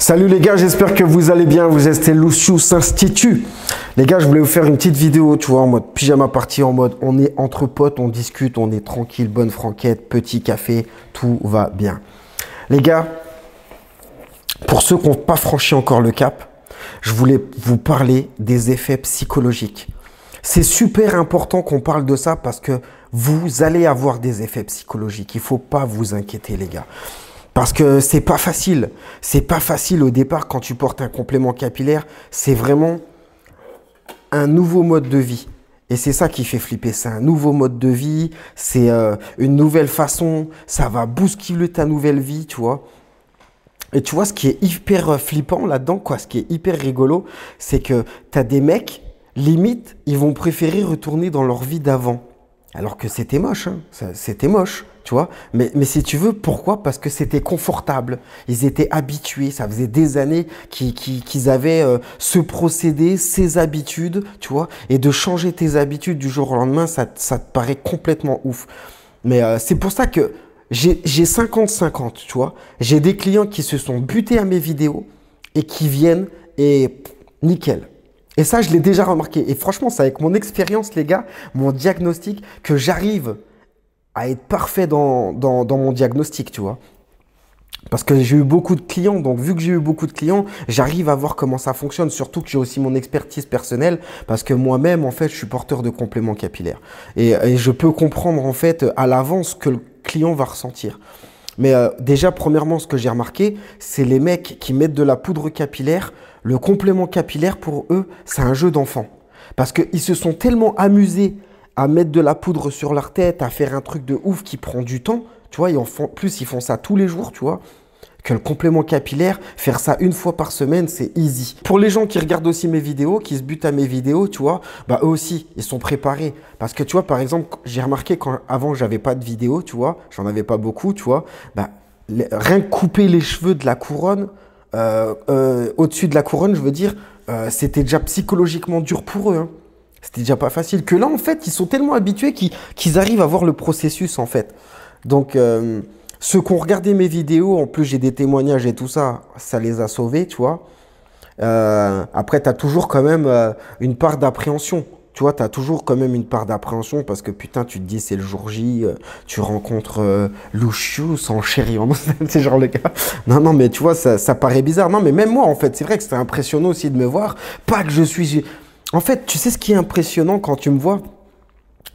Salut les gars, j'espère que vous allez bien, vous êtes Lucius Institut. Les gars, je voulais vous faire une petite vidéo, tu vois, en mode pyjama party, en mode on est entre potes, on discute, on est tranquille, bonne franquette, petit café, tout va bien. Les gars, pour ceux qui n'ont pas franchi encore le cap, je voulais vous parler des effets psychologiques. C'est super important qu'on parle de ça parce que vous allez avoir des effets psychologiques. Il ne faut pas vous inquiéter les gars. Parce que c'est pas facile. C'est pas facile au départ quand tu portes un complément capillaire. C'est vraiment un nouveau mode de vie. Et c'est ça qui fait flipper. C'est un nouveau mode de vie. C'est une nouvelle façon. Ça va bousculer ta nouvelle vie, tu vois. Et tu vois, ce qui est hyper flippant là-dedans, quoi, ce qui est hyper rigolo, c'est que tu as des mecs, limite, ils vont préférer retourner dans leur vie d'avant. Alors que c'était moche, hein. C'était moche, tu vois. Mais si tu veux, pourquoi? Parce que c'était confortable. Ils étaient habitués. Ça faisait des années qu'ils avaient ce procédé, ces habitudes, tu vois. Et de changer tes habitudes du jour au lendemain, ça te paraît complètement ouf. Mais c'est pour ça que j'ai 50-50, tu vois. J'ai des clients qui se sont butés à mes vidéos et qui viennent et nickel. Et ça, je l'ai déjà remarqué. Et franchement, c'est avec mon expérience, les gars, mon diagnostic, que j'arrive à être parfait dans mon diagnostic, tu vois. Parce que j'ai eu beaucoup de clients. Donc, vu que j'ai eu beaucoup de clients, j'arrive à voir comment ça fonctionne. Surtout que j'ai aussi mon expertise personnelle. Parce que moi-même, en fait, je suis porteur de compléments capillaires. Et je peux comprendre, en fait, à l'avance ce que le client va ressentir. Mais déjà, premièrement, ce que j'ai remarqué, c'est les mecs qui mettent de la poudre capillaire. Le complément capillaire, pour eux, c'est un jeu d'enfant. Parce qu'ils se sont tellement amusés à mettre de la poudre sur leur tête, à faire un truc de ouf qui prend du temps. Tu vois, plus, ils font ça tous les jours, tu vois. Que le complément capillaire, faire ça une fois par semaine, c'est easy. Pour les gens qui regardent aussi mes vidéos, qui se butent à mes vidéos, tu vois, bah eux aussi, ils sont préparés. Parce que tu vois, par exemple, j'ai remarqué avant, j'avais pas de vidéos, tu vois, j'en avais pas beaucoup, tu vois, bah, rien que couper les cheveux de la couronne, au-dessus de la couronne, je veux dire, c'était déjà psychologiquement dur pour eux, hein. C'était déjà pas facile. Que là, en fait, ils sont tellement habitués qu'ils arrivent à voir le processus, en fait. Donc, ceux qui ont regardé mes vidéos, en plus, j'ai des témoignages et tout ça, ça les a sauvés, tu vois. Après, tu as toujours quand même une part d'appréhension. Tu vois, tu as toujours quand même une part d'appréhension parce que putain, tu te dis, c'est le jour J, tu rencontres Lucius en chéri. C'est genre le gars. Non, mais tu vois, ça paraît bizarre. Non, mais même moi, en fait, c'est vrai que c'était impressionnant aussi de me voir. Pas que je suis... En fait, tu sais ce qui est impressionnant quand tu me vois?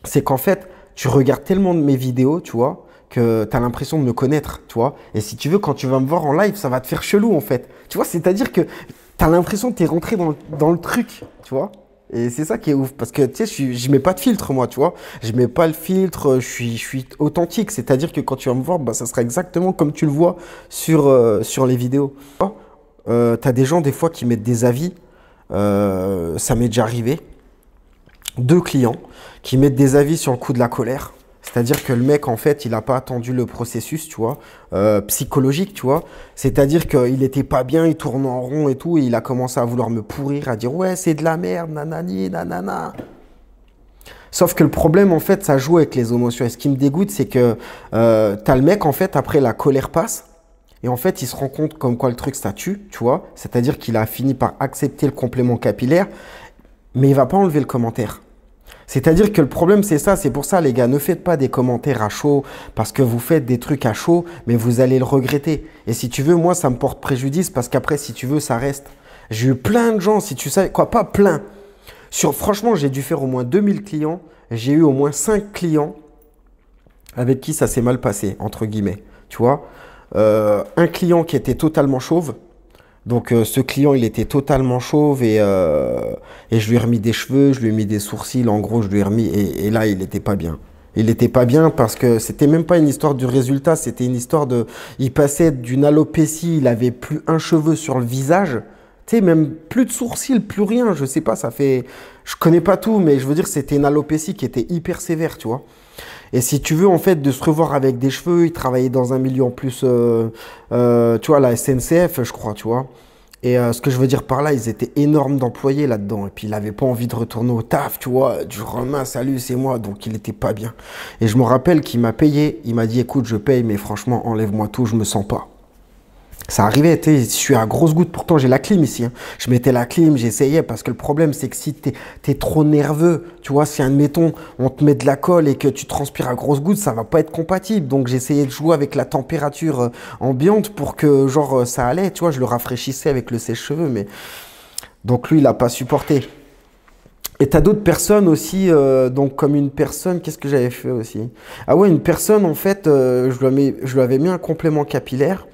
C'est qu'en fait, tu regardes tellement de mes vidéos, tu vois, que tu as l'impression de me connaître, tu vois. Et si tu veux, quand tu vas me voir en live, ça va te faire chelou, en fait. Tu vois, c'est-à-dire que tu as l'impression que tu es rentré dans le truc, tu vois. Et c'est ça qui est ouf. Parce que, tu sais, je mets pas de filtre, moi, tu vois. Je mets pas le filtre, je suis authentique. C'est-à-dire que quand tu vas me voir, bah, ça sera exactement comme tu le vois sur les vidéos. Tu as des gens, des fois, qui mettent des avis. Ça m'est déjà arrivé. 2 clients qui mettent des avis sur le coup de la colère. C'est-à-dire que le mec, en fait, il n'a pas attendu le processus, tu vois, psychologique, tu vois. C'est-à-dire qu'il n'était pas bien, il tourne en rond et tout, et il a commencé à vouloir me pourrir, à dire « Ouais, c'est de la merde, nanani, nanana ». Sauf que le problème, en fait, ça joue avec les émotions. Et ce qui me dégoûte, c'est que tu as le mec, en fait, après la colère passe, et en fait, il se rend compte comme quoi le truc, ça tue, tu vois. C'est-à-dire qu'il a fini par accepter le complément capillaire, mais il ne va pas enlever le commentaire. C'est-à-dire que le problème, c'est ça. C'est pour ça, les gars, ne faites pas des commentaires à chaud parce que vous faites des trucs à chaud, mais vous allez le regretter. Et si tu veux, moi, ça me porte préjudice parce qu'après, si tu veux, ça reste. J'ai eu plein de gens, si tu savais, quoi, pas plein. Franchement, j'ai dû faire au moins 2000 clients. J'ai eu au moins 5 clients avec qui ça s'est mal passé, entre guillemets. Tu vois, un client qui était totalement chauve. Donc, ce client, il était totalement chauve et je lui ai remis des cheveux, je lui ai mis des sourcils. En gros, je lui ai remis et là, il n'était pas bien. Il n'était pas bien parce que c'était même pas une histoire du résultat, c'était une histoire de... Il passait d'une alopécie, il avait plus un cheveu sur le visage. Tu sais, même plus de sourcils, plus rien. Je sais pas, ça fait... Je connais pas tout, mais je veux dire, c'était une alopécie qui était hyper sévère, tu vois. Et si tu veux, en fait, de se revoir avec des cheveux, il travaillait dans un milieu en plus, tu vois, la SNCF, je crois, tu vois. Et ce que je veux dire par là, ils étaient énormes d'employés là-dedans. Et puis, il n'avait pas envie de retourner au taf, tu vois. Du romain, salut, c'est moi. Donc, il n'était pas bien. Et je me rappelle qu'il m'a payé. Il m'a dit, écoute, je paye, mais franchement, enlève-moi tout, je me sens pas. Ça arrivait, tu sais, je suis à grosse goutte, pourtant j'ai la clim ici, hein. Je mettais la clim, j'essayais, parce que le problème, c'est que si t'es trop nerveux, tu vois, si, admettons, on te met de la colle et que tu transpires à grosse goutte, ça va pas être compatible. Donc j'essayais de jouer avec la température ambiante pour que, genre, ça allait, tu vois, je le rafraîchissais avec le sèche-cheveux, mais... Donc lui, il a pas supporté. Et t'as d'autres personnes aussi, donc comme une personne, qu'est-ce que j'avais fait aussi? Ah ouais, une personne, en fait, je lui avais mis un complément capillaire.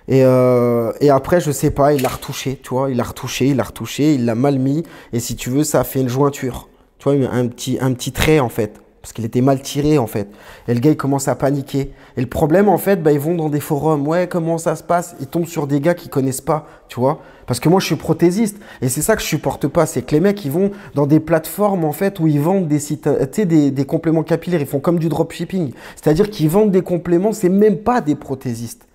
Et après, je sais pas, il l'a retouché, tu vois, il l'a retouché, il l'a mal mis. Et si tu veux, ça a fait une jointure. Tu vois, un petit trait, en fait. Parce qu'il était mal tiré, en fait. Et le gars, il commence à paniquer. Et le problème, en fait, bah, ils vont dans des forums. Ouais, comment ça se passe? Ils tombent sur des gars qui connaissent pas, tu vois. Parce que moi, je suis prothésiste. Et c'est ça que je supporte pas. C'est que les mecs, ils vont dans des plateformes, en fait, où ils vendent des sites, tu sais, des compléments capillaires. Ils font comme du dropshipping. C'est-à-dire qu'ils vendent des compléments, c'est même pas des prothésistes.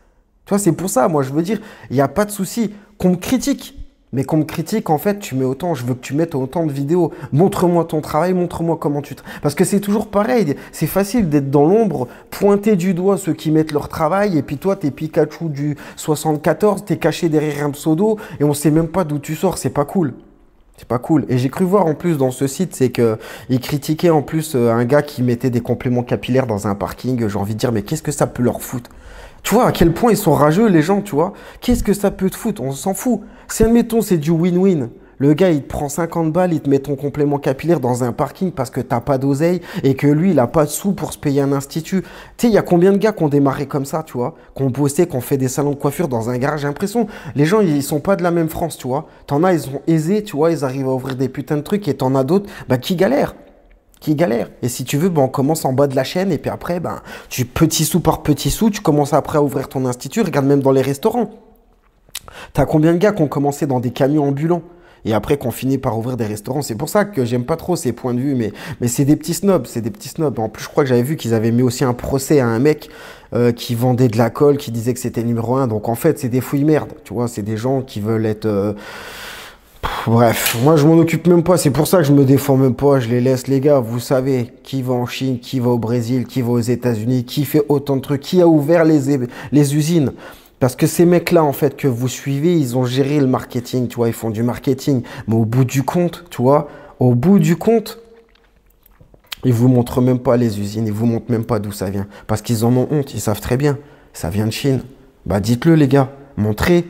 Tu vois, c'est pour ça, moi, je veux dire, il n'y a pas de souci qu'on me critique. Mais qu'on me critique, en fait, tu mets autant, je veux que tu mettes autant de vidéos. Montre-moi ton travail, montre-moi comment tu... Parce que c'est toujours pareil, c'est facile d'être dans l'ombre, pointer du doigt ceux qui mettent leur travail, et puis toi, t'es Pikachu du 74, t'es caché derrière un pseudo, et on sait même pas d'où tu sors, c'est pas cool. C'est pas cool. Et j'ai cru voir en plus dans ce site, c'est que il critiquait en plus un gars qui mettait des compléments capillaires dans un parking. J'ai envie de dire, mais qu'est-ce que ça peut leur foutre? Tu vois à quel point ils sont rageux les gens, tu vois? Qu'est-ce que ça peut te foutre? On s'en fout. Si admettons c'est du win-win. Le gars il te prend 50 balles, il te met ton complément capillaire dans un parking parce que t'as pas d'oseille et que lui il a pas de sous pour se payer un institut. Tu sais, il y a combien de gars qui ont démarré comme ça, tu vois? Qui ont bossé, qui ont fait des salons de coiffure dans un garage. J'ai l'impression, les gens ils sont pas de la même France, tu vois? T'en as, ils sont aisés, tu vois, ils arrivent à ouvrir des putains de trucs et t'en as d'autres, bah qui galèrent. Qui galère. Et si tu veux, ben, on commence en bas de la chaîne et puis après, ben, tu petit sou par petit sou, tu commences après à ouvrir ton institut. Regarde même dans les restaurants. T'as combien de gars qui ont commencé dans des camions ambulants et après qu'on finit par ouvrir des restaurants? C'est pour ça que j'aime pas trop ces points de vue, mais c'est des petits snobs, c'est des petits snobs. En plus, je crois que j'avais vu qu'ils avaient mis aussi un procès à un mec qui vendait de la colle, qui disait que c'était numéro un. Donc en fait, c'est des fouilles merdes, tu vois, c'est des gens qui veulent être... Bref, moi je m'en occupe même pas, c'est pour ça que je me défends même pas, je les laisse les gars, vous savez, qui va en Chine, qui va au Brésil, qui va aux États-Unis, qui fait autant de trucs, qui a ouvert les usines. Parce que ces mecs-là, en fait, que vous suivez, ils ont géré le marketing, tu vois, ils font du marketing. Mais au bout du compte, tu vois, au bout du compte, ils vous montrent même pas les usines, ils vous montrent même pas d'où ça vient. Parce qu'ils en ont honte, ils savent très bien, ça vient de Chine. Bah dites-le les gars, montrez.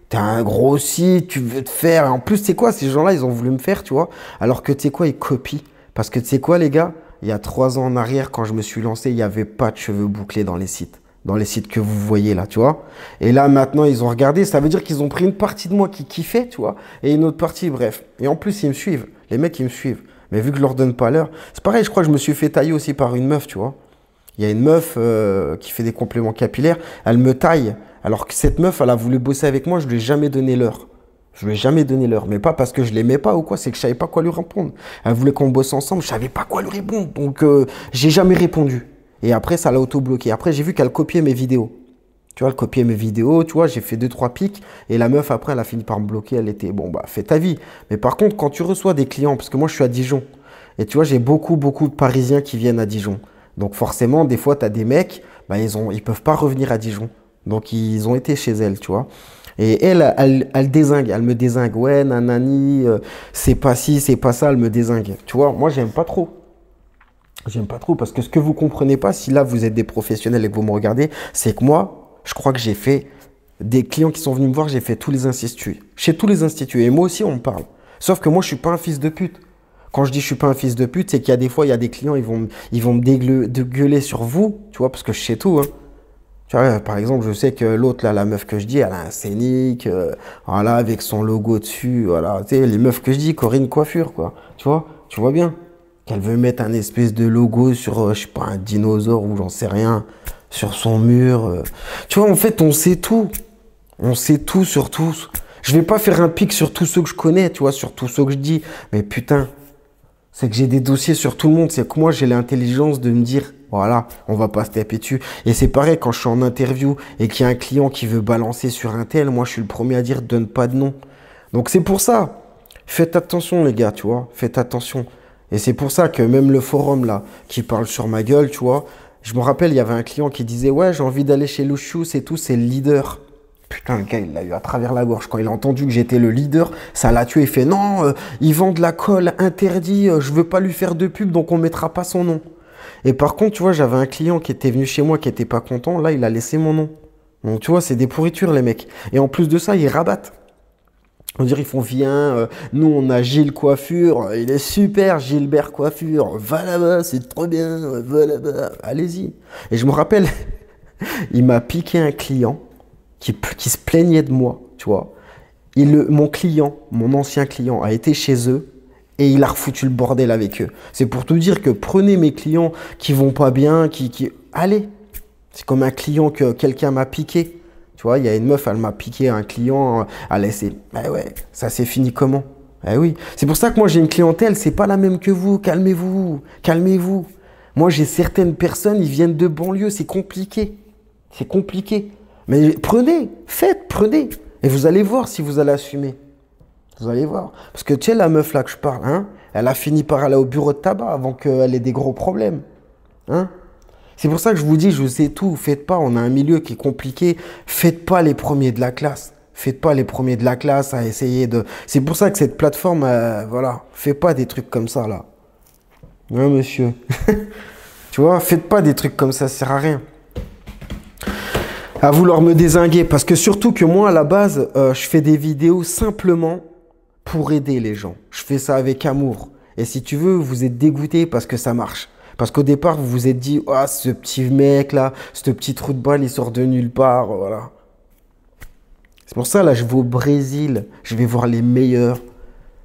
T'as un gros site, tu veux te faire. En plus, tu sais quoi, ces gens-là, ils ont voulu me faire, tu vois. Alors que tu sais quoi, ils copient. Parce que tu sais quoi, les gars, il y a 3 ans en arrière, quand je me suis lancé, il n'y avait pas de cheveux bouclés dans les sites. Dans les sites que vous voyez là, tu vois. Et là, maintenant, ils ont regardé. Ça veut dire qu'ils ont pris une partie de moi qui kiffait, tu vois. Et une autre partie, bref. Et en plus, ils me suivent. Les mecs, ils me suivent. Mais vu que je leur donne pas l'heure. C'est pareil, je crois que je me suis fait tailler aussi par une meuf, tu vois. Il y a une meuf qui fait des compléments capillaires. Elle me taille. Alors que cette meuf, elle a voulu bosser avec moi, je lui ai jamais donné l'heure. Je lui ai jamais donné l'heure. Mais pas parce que je l'aimais pas ou quoi, c'est que je savais pas quoi lui répondre. Elle voulait qu'on bosse ensemble, je savais pas quoi lui répondre. Donc, j'ai jamais répondu. Et après, ça l'a auto-bloqué. Après, j'ai vu qu'elle copiait mes vidéos. Tu vois, elle copiait mes vidéos, tu vois, j'ai fait 2-3 pics. Et la meuf, après, elle a fini par me bloquer. Elle était, bon, bah, fais ta vie. Mais par contre, quand tu reçois des clients, parce que moi, je suis à Dijon. Et tu vois, j'ai beaucoup de Parisiens qui viennent à Dijon. Donc, forcément, des fois, tu as des mecs, bah, ils peuvent pas revenir à Dijon. Donc, ils ont été chez elle, tu vois. Et elle dézingue, elle me dézingue. Ouais, nanani, c'est pas ci, c'est pas ça, elle me dézingue. Tu vois, moi, j'aime pas trop. J'aime pas trop parce que ce que vous comprenez pas, si là, vous êtes des professionnels et que vous me regardez, c'est que moi, je crois que j'ai fait des clients qui sont venus me voir, j'ai fait tous les instituts. Chez tous les instituts. Et moi aussi, on me parle. Sauf que moi, je suis pas un fils de pute. Quand je dis je suis pas un fils de pute, c'est qu'il y a des fois, il y a des clients, ils vont me dégueuler sur vous, tu vois, parce que je sais tout, hein. Tu vois, par exemple, je sais que l'autre, là, la meuf que je dis, elle a un scénic, voilà, avec son logo dessus, voilà. Tu sais, les meufs que je dis, Corinne Coiffure, quoi. Tu vois bien. Qu'elle veut mettre un espèce de logo sur, je sais pas, un dinosaure ou j'en sais rien, sur son mur. Tu vois, en fait, on sait tout. On sait tout sur tous. Je vais pas faire un pic sur tous ceux que je connais, tu vois, sur tous ceux que je dis. Mais putain, c'est que j'ai des dossiers sur tout le monde. C'est que moi, j'ai l'intelligence de me dire, voilà, on va pas se taper dessus. Et c'est pareil, quand je suis en interview et qu'il y a un client qui veut balancer sur un tel, moi, je suis le premier à dire, donne pas de nom. Donc, c'est pour ça. Faites attention, les gars, tu vois. Faites attention. Et c'est pour ça que même le forum, là, qui parle sur ma gueule, tu vois. Je me rappelle, il y avait un client qui disait, ouais, j'ai envie d'aller chez Luscious et tout, c'est le leader. Putain, le gars, il l'a eu à travers la gorge. Quand il a entendu que j'étais le leader, ça l'a tué. Il fait non, ils vendent de la colle interdit, je veux pas lui faire de pub, donc on mettra pas son nom. Et par contre, tu vois, j'avais un client qui était venu chez moi, qui était pas content. Là, il a laissé mon nom. Donc, tu vois, c'est des pourritures, les mecs. Et en plus de ça, ils rabattent. On dirait, ils font, viens, nous, on a Gilles Coiffure, il est super, Gilbert Coiffure, va là-bas, c'est trop bien, va là-bas, allez-y. Et je me rappelle, il m'a piqué un client qui se plaignait de moi, tu vois. Mon client, mon ancien client, a été chez eux et il a refoutu le bordel avec eux. C'est pour te dire que prenez mes clients qui vont pas bien, allez. C'est comme un client que quelqu'un m'a piqué. Tu vois, il y a une meuf, elle m'a piqué un client, elle a laissé. Eh ouais, ça s'est fini comment? Eh oui. C'est pour ça que moi j'ai une clientèle, c'est pas la même que vous. Calmez-vous, calmez-vous. Moi j'ai certaines personnes, ils viennent de banlieue, c'est compliqué. C'est compliqué. Mais prenez, faites, prenez. Et vous allez voir si vous allez assumer. Vous allez voir. Parce que tu sais, la meuf là que je parle, hein, elle a fini par aller au bureau de tabac avant qu'elle ait des gros problèmes. Hein? C'est pour ça que je vous dis, je sais tout. Faites pas, on a un milieu qui est compliqué. Faites pas les premiers de la classe. Faites pas les premiers de la classe à essayer de... C'est pour ça que cette plateforme, voilà, faites pas des trucs comme ça là. Ouais, monsieur. Tu vois, faites pas des trucs comme ça sert à rien. À vouloir me dézinguer. Parce que surtout que moi, à la base, je fais des vidéos simplement pour aider les gens. Je fais ça avec amour. Et si tu veux, vous êtes dégoûté parce que ça marche. Parce qu'au départ, vous vous êtes dit, ah, ce petit mec là, ce petit trou de balle, il sort de nulle part. Voilà. C'est pour ça, là, je vais au Brésil. Je vais voir les meilleurs.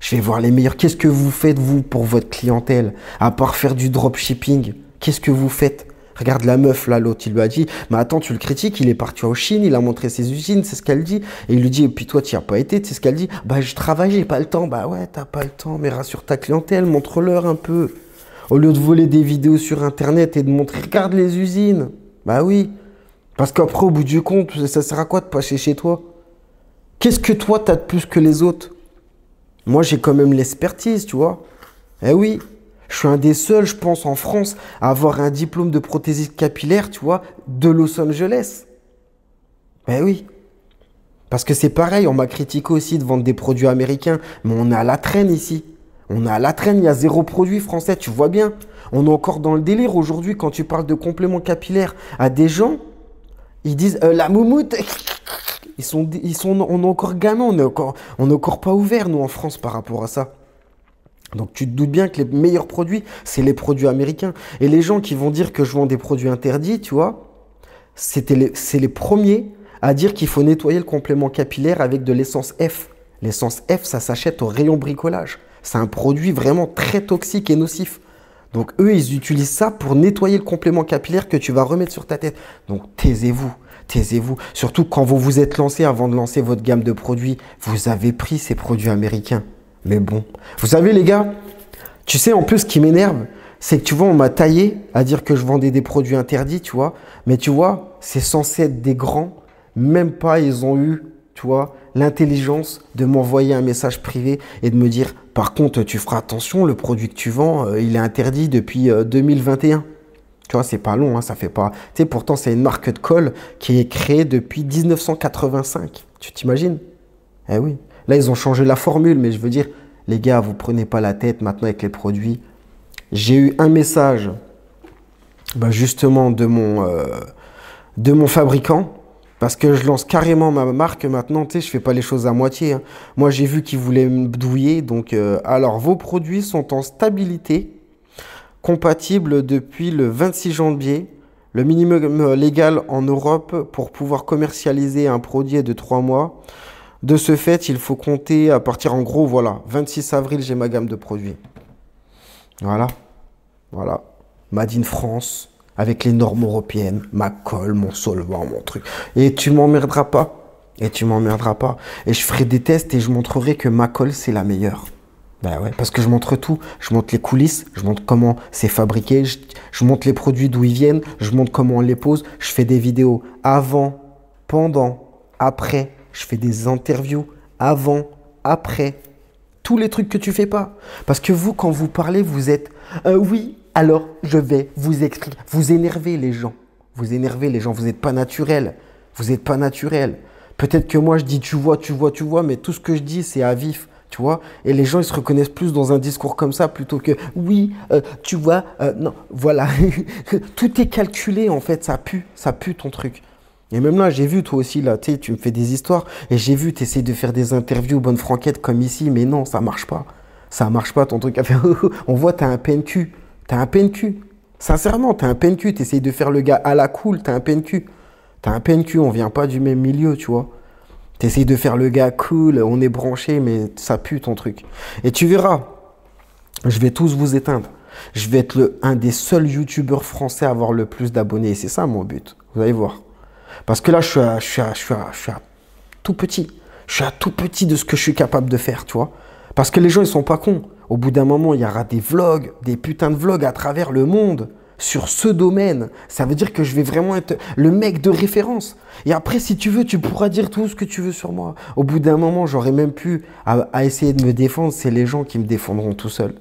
Je vais voir les meilleurs. Qu'est-ce que vous faites, vous, pour votre clientèle? À part faire du dropshipping, qu'est-ce que vous faites? Regarde la meuf, là, l'autre, il lui a dit, mais attends, tu le critiques, il est parti en Chine, il a montré ses usines, c'est ce qu'elle dit. Et il lui dit, et puis toi, tu n'y as pas été, c'est ce qu'elle dit. Bah, je travaille, j'ai pas le temps. Bah ouais, t'as pas le temps, mais rassure ta clientèle, montre-leur un peu. Au lieu de voler des vidéos sur Internet et de montrer, regarde les usines. Bah oui. Parce qu'après, au bout du compte, ça sert à quoi de passer chez toi? Qu'est-ce que toi, t'as de plus que les autres? Moi, j'ai quand même l'expertise, tu vois. Eh oui. Je suis un des seuls, je pense, en France à avoir un diplôme de prothésiste capillaire, tu vois, de Los Angeles. Ben oui. Parce que c'est pareil, on m'a critiqué aussi de vendre des produits américains, mais on est à la traîne ici. On est à la traîne, il y a zéro produit français, tu vois bien. On est encore dans le délire aujourd'hui quand tu parles de compléments capillaires à des gens, ils disent la moumoute. On est encore gamin, on est encore pas ouvert, nous, en France, par rapport à ça. Donc tu te doutes bien que les meilleurs produits, c'est les produits américains. Et les gens qui vont dire que je vends des produits interdits, tu vois, c'est les premiers à dire qu'il faut nettoyer le complément capillaire avec de l'essence F. L'essence F, ça s'achète au rayon bricolage. C'est un produit vraiment très toxique et nocif. Donc eux, ils utilisent ça pour nettoyer le complément capillaire que tu vas remettre sur ta tête. Donc taisez-vous, taisez-vous. Surtout quand vous vous êtes lancé avant de lancer votre gamme de produits, vous avez pris ces produits américains. Mais bon, vous savez les gars, tu sais en plus ce qui m'énerve, c'est que tu vois, on m'a taillé à dire que je vendais des produits interdits, tu vois. Mais tu vois, c'est censé être des grands, même pas ils ont eu, tu vois, l'intelligence de m'envoyer un message privé et de me dire, par contre, tu feras attention, le produit que tu vends, il est interdit depuis 2021. Tu vois, c'est pas long, hein, ça fait pas... Tu sais, pourtant, c'est une marque de colle qui est créée depuis 1985. Tu t'imagines? Eh oui. Là, ils ont changé la formule, mais je veux dire, les gars, vous prenez pas la tête maintenant avec les produits. J'ai eu un message, justement, de mon fabricant, parce que je lance carrément ma marque maintenant. Tu sais, je fais pas les choses à moitié. Hein. Moi, j'ai vu qu'ils voulaient me douiller. Donc, alors, vos produits sont en stabilité, compatibles depuis le 26 janvier. Le minimum légal en Europe pour pouvoir commercialiser un produit est de 3 mois. De ce fait, il faut compter à partir, en gros, voilà, 26 avril, j'ai ma gamme de produits. Voilà, voilà. Made in France, avec les normes européennes, ma colle, mon solvant, mon truc. Et tu m'emmerderas pas. Et tu m'emmerderas pas. Et je ferai des tests et je montrerai que ma colle, c'est la meilleure. Ben ouais, parce que je montre tout. Je montre les coulisses, je montre comment c'est fabriqué, je montre les produits d'où ils viennent, je montre comment on les pose. Je fais des vidéos avant, pendant, après. Je fais des interviews avant, après, tous les trucs que tu fais pas. Parce que vous, quand vous parlez, vous êtes oui, alors je vais vous expliquer. Vous énervez les gens. Vous énervez les gens. Vous n'êtes pas naturel. Vous n'êtes pas naturel. Peut-être que moi, je dis tu vois, tu vois, tu vois, mais tout ce que je dis, c'est à vif. Tu vois, et les gens, ils se reconnaissent plus dans un discours comme ça plutôt que oui, tu vois, non, voilà. Tout est calculé en fait, ça pue ton truc. Et même là, j'ai vu toi aussi, là, tu me fais des histoires, et j'ai vu, tu essaies de faire des interviews bonne franquette comme ici, mais non, ça marche pas. Ça marche pas ton truc à faire. On voit, t'as un PNQ. T'as un PNQ. Sincèrement, t'as un PNQ, tu essaies de faire le gars à la cool, t'as un PNQ. T'as un PNQ, on vient pas du même milieu, tu vois. T'essayes de faire le gars cool, on est branché, mais ça pue ton truc. Et tu verras, je vais tous vous éteindre. Je vais être un des seuls youtubeurs français à avoir le plus d'abonnés. Et c'est ça mon but. Vous allez voir. Parce que là, je suis à tout petit. Je suis à tout petit de ce que je suis capable de faire, tu vois. Parce que les gens, ils sont pas cons. Au bout d'un moment, il y aura des vlogs, des putains de vlogs à travers le monde sur ce domaine. Ça veut dire que je vais vraiment être le mec de référence. Et après, si tu veux, tu pourras dire tout ce que tu veux sur moi. Au bout d'un moment, j'aurais même plus à essayer de me défendre. C'est les gens qui me défendront tout seuls.